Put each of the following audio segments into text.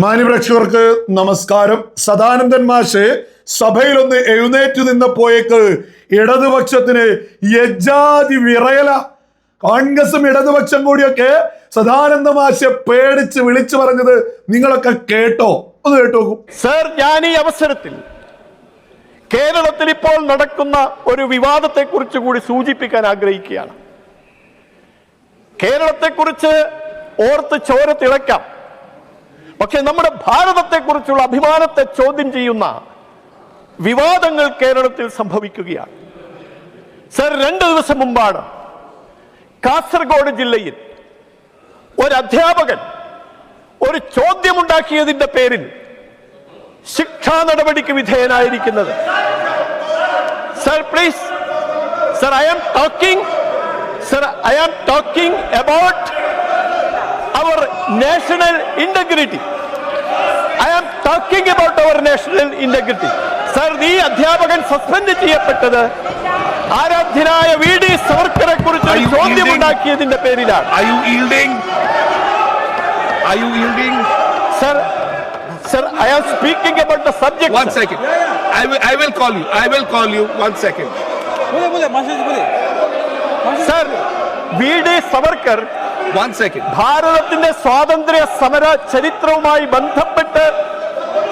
മാന്യപ്രേക്ഷകർക്ക് നമസ്കാരം. സദാനന്ദൻ മാഷ് സഭയിലൊന്ന് എഴുന്നേറ്റ് നിന്നപ്പോയേക്ക് ഇടതുപക്ഷത്തിന് യജാതി വിറയല. കോൺഗ്രസും ഇടതുപക്ഷം കൂടിയൊക്കെ സദാനന്ദ മാഷെ പേടിച്ച് വിളിച്ചു പറഞ്ഞത് നിങ്ങളൊക്കെ കേട്ടോ? ഒന്ന് കേട്ടോക്കൂ സർ. ഞാൻ ഈ അവസരത്തിൽ കേരളത്തിൽ ഇപ്പോൾ നടക്കുന്ന ഒരു വിവാദത്തെ കുറിച്ച് കൂടി സൂചിപ്പിക്കാൻ ആഗ്രഹിക്കുകയാണ്. കേരളത്തെക്കുറിച്ച് ഓർത്ത് ചോര തിളയ്ക്കാം, പക്ഷെ നമ്മുടെ ഭാരതത്തെക്കുറിച്ചുള്ള അഭിമാനത്തെ ചോദ്യം ചെയ്യുന്ന വിവാദങ്ങൾ കേരളത്തിൽ സംഭവിക്കുകയാണ്. സർ, 2 ദിവസം മുമ്പാണ് കാസർഗോഡ് ജില്ലയിൽ ഒരു അധ്യാപകൻ ഒരു ചോദ്യമുണ്ടാക്കിയതിന്റെ പേരിൽ ശിക്ഷാ നടപടിക്ക് വിധേയനായിരിക്കുന്നത്. Sir please, sir, I am talking about our national integrity. I am talking about our national integrity. Sir, ഈ അധ്യാപകൻ സസ്പെൻഡ് ചെയ്യപ്പെട്ടത് ആരാധ്യനായ വി.ഡി. സവർക്കറെ കുറിച്ച് ചോദ്യമുണ്ടാക്കിയതിന്റെ പേരിലാണ്. Are you yielding? Sir, I am speaking about the subject. One second. I will call you. 1 second. Sir, VD. Savarkar 1 second. ഭാരതത്തിന്റെ സ്വാതന്ത്ര്യ സമര ചരിത്രവുമായി ബന്ധപ്പെട്ട്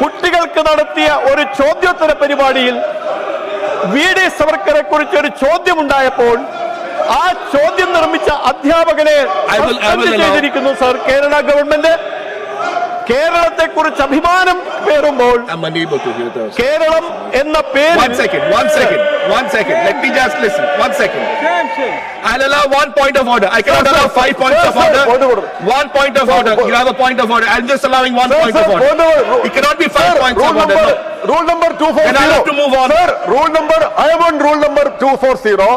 കുട്ടികൾക്ക് നടത്തിയ ഒരു ചോദ്യോത്തര പരിപാടിയിൽ വി.ഡി. സവർക്കറെ കുറിച്ച് ഒരു ചോദ്യമുണ്ടായപ്പോൾ ആ ചോദ്യം നിർമ്മിച്ച അധ്യാപകനെ ചെയ്തിരിക്കുന്നു. സർ, കേരള ഗവൺമെന്റ് കേരളത്തെ കുറിച്ച് അഭിമാനം പേറുമ്പോൾ കേരളം എന്ന പേര്. One second. Let me just listen. 1 second. I'll allow 1 point of order. I cannot allow 5 points of order. 1 point of order. You have a point of order. I'm just allowing 1 point of order. It cannot be 5 points of order. Rule number 240. Then I'll have to move on. Sir, I am on rule number 240.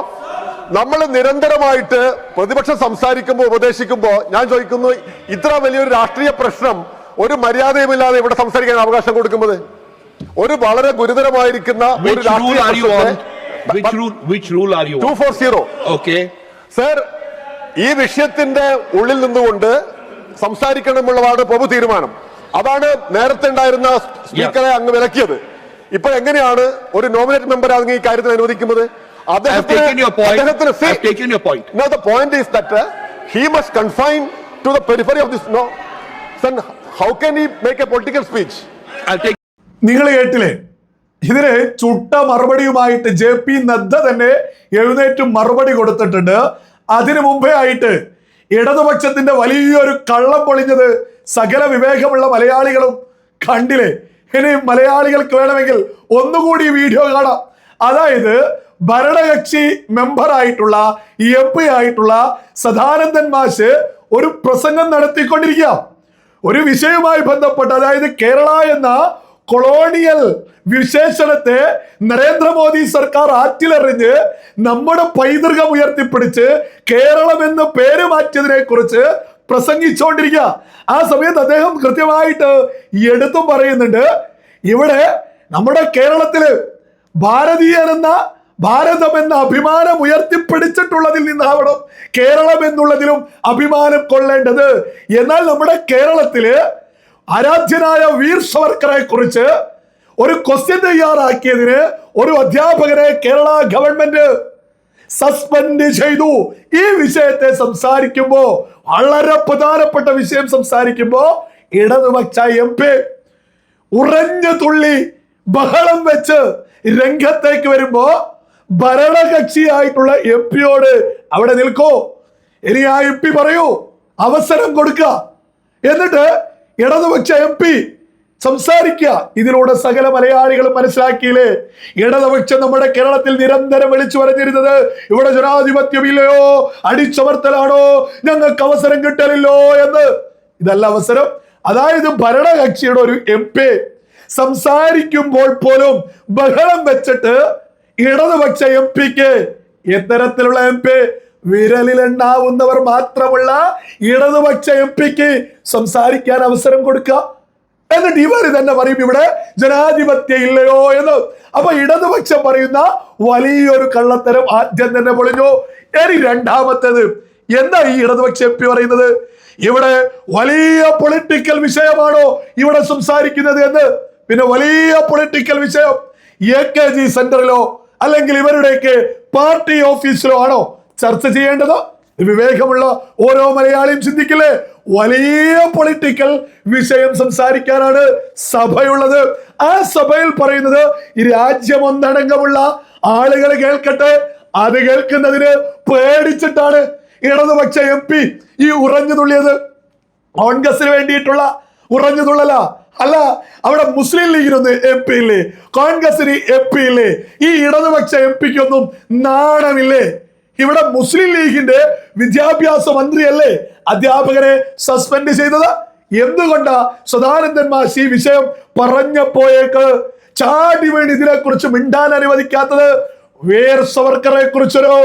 നമ്മൾ നിരന്തരമായിട്ട് പ്രതിപക്ഷം സംസാരിക്കുമ്പോൾ ഉപദേശിക്കുമ്പോൾ ഞാൻ ചോദിക്കുന്നു, ഇത്ര വലിയൊരു രാഷ്ട്രീയ പ്രശ്നം ഒരു മര്യാദയുമില്ലാതെ ഇവിടെ സംസാരിക്കാൻ അവകാശം കൊടുക്കുന്നത് ഒരു വളരെ ഗുരുതരമായിരിക്കുന്ന ഒരു രാഷ്ട്രീയ Which rule are you on? 240. Okay. Sir, ഈ വിഷയത്തിന്റെ ഉള്ളിൽ നിന്നുകൊണ്ട് സംസാരിക്കണമെന്നുള്ളതാണ് പൊതു തീരുമാനം. അതാണ് നേരത്തെ ഉണ്ടായിരുന്ന സ്പീക്കറെ അങ്ങ് വിലക്കിയത്. ഇപ്പൊ എങ്ങനെയാണ് ഒരു നോമിനേറ്റ് മെമ്പർ അങ്ങ് ഈ കാര്യത്തിൽ അനുവദിക്കുന്നത്? I've taken your point. No, the point is that he must confine to the periphery of this. No, son, how can he make a political speech? നിങ്ങൾ കേട്ടില്ലേ? ഇതിന് ചുട്ട മറുപടിയുമായിട്ട് JP നദ്ദ തന്നെ എഴുന്നേറ്റ് മറുപടി കൊടുത്തിട്ടുണ്ട്. അതിനു മുമ്പേ ആയിട്ട് ഇടതുപക്ഷത്തിന്റെ വലിയൊരു കള്ളം പൊളിഞ്ഞത് സകല വിവേകമുള്ള മലയാളികളും കണ്ടില്ലേ? ഇനി മലയാളികൾക്ക് വേണമെങ്കിൽ ഒന്നുകൂടി വീഡിയോ കാണാം. അതായത് ഭരണകക്ഷി മെമ്പറായിട്ടുള്ള MP ആയിട്ടുള്ള സദാനന്ദൻ മാഷ് ഒരു പ്രസംഗം നടത്തിക്കൊണ്ടിരിക്കുക. ഒരു വിഷയവുമായി ബന്ധപ്പെട്ട്, അതായത് കേരള എന്ന കൊളോണിയൽ വിശേഷണത്തെ നരേന്ദ്രമോദി സർക്കാർ ആറ്റിലെറിഞ്ഞ് നമ്മുടെ പൈതൃകം ഉയർത്തിപ്പിടിച്ച് കേരളം എന്ന് പേര് മാറ്റിയതിനെ കുറിച്ച് പ്രസംഗിച്ചുകൊണ്ടിരിക്കുക. ആ സമയത്ത് അദ്ദേഹം കൃത്യമായിട്ട് എടുത്തും പറയുന്നുണ്ട്, ഇവിടെ നമ്മുടെ കേരളത്തില് ഭാരതം എന്ന അഭിമാനം ഉയർത്തിപ്പിടിച്ചിട്ടുള്ളതിൽ നിന്നാവണം കേരളം എന്നുള്ളതിലും അഭിമാനം കൊള്ളേണ്ടത്. എന്നാൽ നമ്മുടെ കേരളത്തില് ആരാധ്യനായ വീർ സവർക്കറെ കുറിച്ച് ഒരു ക്വസ്റ്റ്യൻ തയ്യാറാക്കിയതിന് ഒരു അധ്യാപകനെ കേരള ഗവൺമെന്റ് സസ്പെൻഡ് ചെയ്തു. ഈ വിഷയത്തെ സംസാരിക്കുമ്പോ, വളരെ പ്രധാനപ്പെട്ട വിഷയം സംസാരിക്കുമ്പോ ഇടതുപക്ഷ MP ഉറഞ്ഞു തുള്ളി ബഹളം വെച്ച് രംഗത്തേക്ക് വരുമ്പോ ഭരണകക്ഷിയായിട്ടുള്ള MP-യോട് അവിടെ നിൽക്കൂ, ഇനി ആ MP പറയൂ, അവസരം കൊടുക്കുക. എന്നിട്ട് ഇടതുപക്ഷ MP സംസാരിക്കുക. ഇതിലൂടെ സകല മലയാളികളും മനസ്സിലാക്കിയില്ലേ, ഇടതുപക്ഷം നമ്മുടെ കേരളത്തിൽ നിരന്തരം വിളിച്ചു പറഞ്ഞിരുന്നത് ഇവിടെ ജനാധിപത്യമില്ലയോ, അടിച്ചമർത്തലാണോ, ഞങ്ങൾക്ക് അവസരം കിട്ടലില്ലോ എന്ന്. ഇതല്ല അവസരം. അതായത് ഭരണകക്ഷിയുടെ ഒരു MP സംസാരിക്കുമ്പോൾ പോലും ബഹളം വെച്ചിട്ട് ഇടതുപക്ഷ MP-ക്ക്, ഇത്തരത്തിലുള്ള MP വിരലിലുണ്ടാവുന്നവർ മാത്രമുള്ള ഇടതുപക്ഷ MP-ക്ക് സംസാരിക്കാൻ അവസരം കൊടുക്കുക. എന്നിട്ട് ഇവർ തന്നെ പറയും ഇവിടെ ജനാധിപത്യം ഇല്ലയോ എന്ന്. അപ്പൊ ഇടതുപക്ഷം പറയുന്ന വലിയൊരു കള്ളത്തരം ആദ്യം തന്നെ പൊളിഞ്ഞു. ഇനി രണ്ടാമത്തേത് എന്താ ഈ ഇടതുപക്ഷ MP പറയുന്നത്? ഇവിടെ വലിയ പൊളിറ്റിക്കൽ വിഷയമാണോ ഇവിടെ സംസാരിക്കുന്നത് എന്ന്. പിന്നെ വലിയ പൊളിറ്റിക്കൽ വിഷയം AKG സെന്ററിലോ അല്ലെങ്കിൽ ഇവരുടെയൊക്കെ പാർട്ടി ഓഫീസിലോ ആണോ ചർച്ച ചെയ്യേണ്ടത്? വിവേകമുള്ള ഓരോ മലയാളിയും ചിന്തിക്കില്ലേ, വലിയ പൊളിറ്റിക്കൽ വിഷയം സംസാരിക്കാനാണ് സഭയുള്ളത്. ആ സഭയിൽ പറയുന്നത് ഈ രാജ്യം ഒന്നടങ്കമുള്ള ആളുകൾ കേൾക്കട്ടെ, അത് കേൾക്കുന്നതിന് പേടിച്ചിട്ടാണ് ഇടതുപക്ഷ MP ഈ ഉറഞ്ഞു തുള്ളിയത്. കോൺഗ്രസിന് വേണ്ടിയിട്ടുള്ള ഉറഞ്ഞു തുള്ളല അല്ല, അവിടെ മുസ്ലിം ലീഗിനൊന്ന് MP ഇല്ലേ, കോൺഗ്രസിന് MP ഇല്ലേ, ഈ ഇടതുപക്ഷ MPക്കൊന്നും നാണമില്ലേ? ഇവിടെ മുസ്ലിം ലീഗിന്റെ വിദ്യാഭ്യാസ മന്ത്രിയല്ലേ അധ്യാപകരെ സസ്പെൻഡ് ചെയ്തത്? എന്തുകൊണ്ടാ സദാനന്ദൻ മാഷ് ഈ വിഷയം പറഞ്ഞപ്പോഴേക്ക് ചാടി വീണ് ഇതിനെ കുറിച്ച് മിണ്ടാൻ അനുവദിക്കാത്തത്? വീർ സവർക്കറെ കുറിച്ചൊരു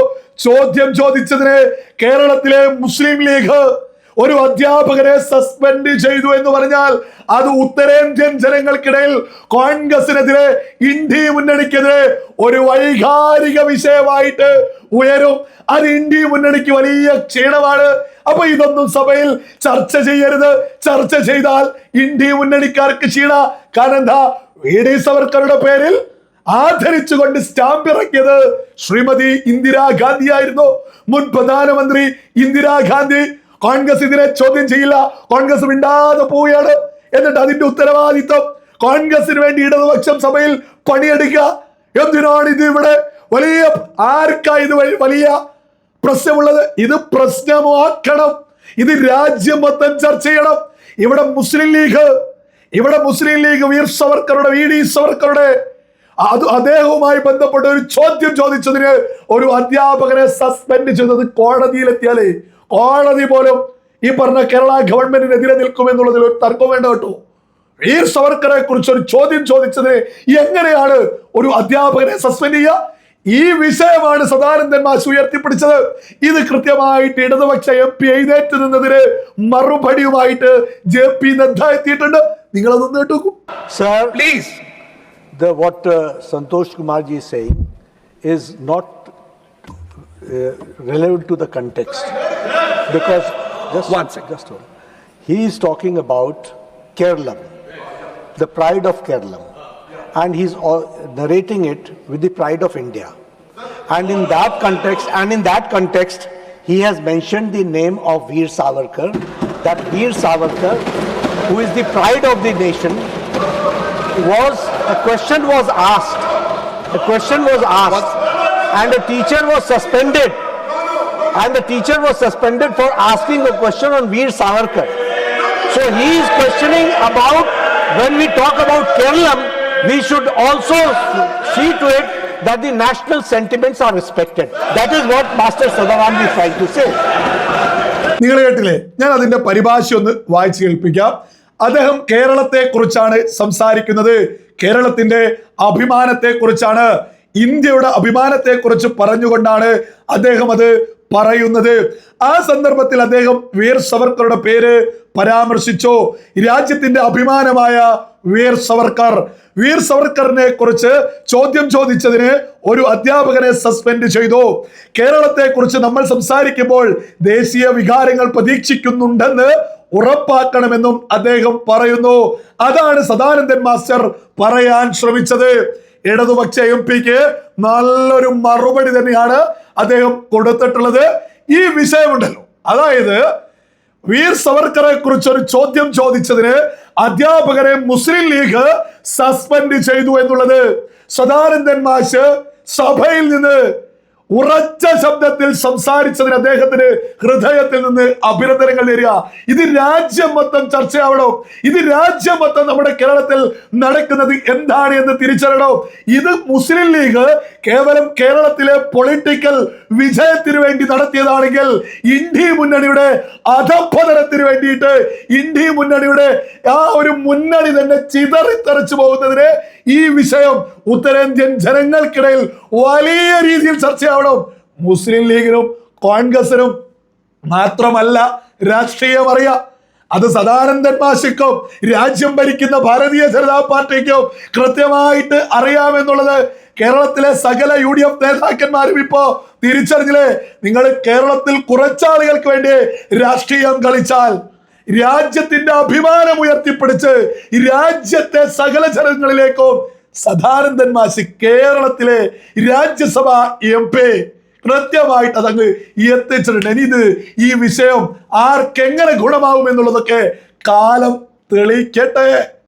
ചോദ്യം ചോദിച്ചതിന് കേരളത്തിലെ മുസ്ലിം ലീഗ് ഒരു അധ്യാപകരെ സസ്പെൻഡ് ചെയ്തു എന്ന് പറഞ്ഞാൽ അത് ഉത്തരേന്ത്യൻ ജനങ്ങൾക്കിടയിൽ കോൺഗ്രസിനെതിരെ, ഇന്ത്യ മുന്നണിക്കെതിരെ ഒരു വൈകാരിക വിഷയമായിട്ട് ഉയരും. അത് ഇന്ത്യ മുന്നണിക്ക് വലിയ ക്ഷീണമാണ്. അപ്പൊ ഇതൊന്നും സഭയിൽ ചർച്ച ചെയ്യരുത്. ചർച്ച ചെയ്താൽ ഇന്ത്യ മുന്നണിക്കാർക്ക് ക്ഷീണ. കാരണം എന്താ, VD സവർക്കറുടെ പേരിൽ ആദരിച്ചുകൊണ്ട് സ്റ്റാമ്പ് ഇറക്കിയത് ശ്രീമതി ഇന്ദിരാഗാന്ധി ആയിരുന്നു, മുൻ പ്രധാനമന്ത്രി ഇന്ദിരാഗാന്ധി. കോൺഗ്രസ് ഇതിനെ ചോദ്യം ചെയ്യില്ല, കോൺഗ്രസ് മിണ്ടാതെ പോവുകയാണ്. എന്നിട്ട് അതിന്റെ ഉത്തരവാദിത്വം കോൺഗ്രസിന് വേണ്ടി ഇടതുപക്ഷം സഭയിൽ പണിയെടുക്കുക. എന്തിനാണ് ഇത് ഇവിടെ വലിയ, ആർക്കാ ഇത് വലിയ പ്രശ്നമുള്ളത്? ഇത് പ്രശ്നമാക്കണം, ഇത് രാജ്യം മൊത്തം ചർച്ച ചെയ്യണം. ഇവിടെ മുസ്ലിം ലീഗ് വീർ സവർക്കറുടെ, VD സവർക്കറുടെ അദ്ദേഹവുമായി ബന്ധപ്പെട്ട ഒരു ചോദ്യം ചോദിച്ചതിന് ഒരു അധ്യാപകനെ സസ്പെൻഡ് ചെയ്തത് കോടതിയിലെത്തിയാലേ കോടതി പോലും ഈ പറഞ്ഞ കേരള ഗവൺമെന്റിനെതിരെ നിൽക്കുമെന്നുള്ളതിൽ ഒരു തർക്കം വേണ്ട കേട്ടോ. വീർ സവർക്കറെ കുറിച്ച് ഒരു ചോദ്യം ചോദിച്ചതിന് എങ്ങനെയാണ് ഒരു അധ്യാപകനെ സസ്പെൻഡ് ചെയ്യുക? ഈ വിഷയമാണ് സദാനന്ദൻ മാഷ് ഉയർത്തിപ്പിടിച്ചത്. ഇത് കൃത്യമായിട്ട് ഇടതുപക്ഷ MP എഴുന്നേറ്റ് നിന്നതിന് മറുപടിയുമായിട്ട് JP നദ്ദ എത്തിയിട്ടുണ്ട്. നിങ്ങളതൊന്ന് കേട്ടു. Sir, Please. what Santosh Kumar ji is saying is not relevant to the context, because just hold. He is talking about Kerala, the pride of Kerala, and he's narrating it with the pride of India. And in that context, he has mentioned the name of Veer Savarkar. That Veer Savarkar, who is the pride of the nation, a question was asked, and a teacher was suspended. And the teacher was suspended for asking a question on Veer Savarkar. So he is questioning about, when we talk about Kerala, we should also see to it that the national sentiments are respected. That is what Master Sadanand is trying to say. നിങ്ങൾ കേട്ടില്ലേ? ഞാൻ അതിന്റെ പരിഭാഷ ഒന്ന് വായിച്ചു കേൾപ്പിക്കാം. അദ്ദേഹം കേരളത്തെ കുറിച്ചാണ് സംസാരിക്കുന്നത്, കേരളത്തിന്റെ അഭിമാനത്തെ കുറിച്ചാണ്, ഇന്ത്യയുടെ അഭിമാനത്തെ കുറിച്ച് പറഞ്ഞുകൊണ്ടാണ് അദ്ദേഹം അത് പറയുന്നത്. ആ സന്ദർഭത്തിൽ അദ്ദേഹം വീർ സവർക്കറുടെ പേര് പരാമർശിച്ചു. രാജ്യത്തിന്റെ അഭിമാനമായ വീർ സവർക്കറിനെ കുറിച്ച് ചോദ്യം ചോദിച്ചതിന് ഒരു അധ്യാപകനെ സസ്പെൻഡ് ചെയ്തു. കേരളത്തെ കുറിച്ച് നമ്മൾ സംസാരിക്കുമ്പോൾ ദേശീയ വികാരങ്ങൾ പ്രതീക്ഷിക്കുന്നുണ്ടെന്ന് ഉറപ്പാക്കണമെന്നും അദ്ദേഹം പറയുന്നു. അതാണ് സദാനന്ദൻ മാസ്റ്റർ പറയാൻ ശ്രമിച്ചത്. ഇടതുപക്ഷ MPക്ക് നല്ലൊരു മറുപടി തന്നെയാണ് അദ്ദേഹം കൊടുത്തിട്ടുള്ളത്. ഈ വിഷയമുണ്ടല്ലോ, അതായത് വീർ സവർക്കറെ കുറിച്ച് ഒരു ചോദ്യം ചോദിച്ചതിന് അധ്യാപകരെ മുസ്ലിം ലീഗ് സസ്പെൻഡ് ചെയ്തു എന്നുള്ളത് സദാനന്ദൻ മാഷ് സഭയിൽ നിന്ന് ഉറച്ച ശബ്ദത്തിൽ സംസാരിച്ചതിന് അദ്ദേഹത്തിന് ഹൃദയത്തിൽ നിന്ന് അഭിനന്ദനങ്ങൾ നേരുക. ഇത് രാജ്യം മൊത്തം ചർച്ചയാവണം. ഇത് രാജ്യം മൊത്തം നമ്മുടെ കേരളത്തിൽ നടക്കുന്നത് എന്താണ് എന്ന് തിരിച്ചറിയണം. ഇത് മുസ്ലിം ലീഗ് കേവലം കേരളത്തിലെ പൊളിറ്റിക്കൽ വിജയത്തിന് വേണ്ടി നടത്തിയതാണെങ്കിൽ ഇന്ത്യ മുന്നണിയുടെ അധപ്പതനത്തിന് വേണ്ടിയിട്ട്, ഇന്ത്യ മുന്നണിയുടെ ആ ഒരു മുന്നണി തന്നെ ചിതറിത്തെറിച്ചു പോകുന്നതിന് ഈ വിഷയം ഉത്തരേന്ത്യൻ ജനങ്ങൾക്കിടയിൽ വലിയ രീതിയിൽ ചർച്ചയാവണം. മുസ്ലിം ലീഗിനും കോൺഗ്രസിനും മാത്രമല്ല രാഷ്ട്രീയം അറിയാം. അത് സദാനന്ദൻ മാഷിക്കും രാജ്യം ഭരിക്കുന്ന ഭാരതീയ ജനതാ പാർട്ടിക്കും കൃത്യമായിട്ട് അറിയാമെന്നുള്ളത് കേരളത്തിലെ സകല UDF നേതാക്കന്മാരും ഇപ്പോ തിരിച്ചറിഞ്ഞില്ലേ, നിങ്ങൾ കേരളത്തിൽ കുറച്ചാളുകൾക്ക് വേണ്ടി രാഷ്ട്രീയം കളിച്ചാൽ രാജ്യത്തിന്റെ അഭിമാനം ഉയർത്തിപ്പിടിച്ച് രാജ്യത്തെ സകല ജനങ്ങളിലേക്കും സദാനന്ദൻ മാഷി കേരളത്തിലെ രാജ്യസഭ MP കൃത്യമായിട്ട് അതങ്ങ് എത്തിച്ചിട്ടുണ്ട്. ഇനി ഇത് ഈ വിഷയം ആർക്കെങ്ങനെ ഗുണമാവും എന്നുള്ളതൊക്കെ കാലം തെളിയിക്കട്ടെ.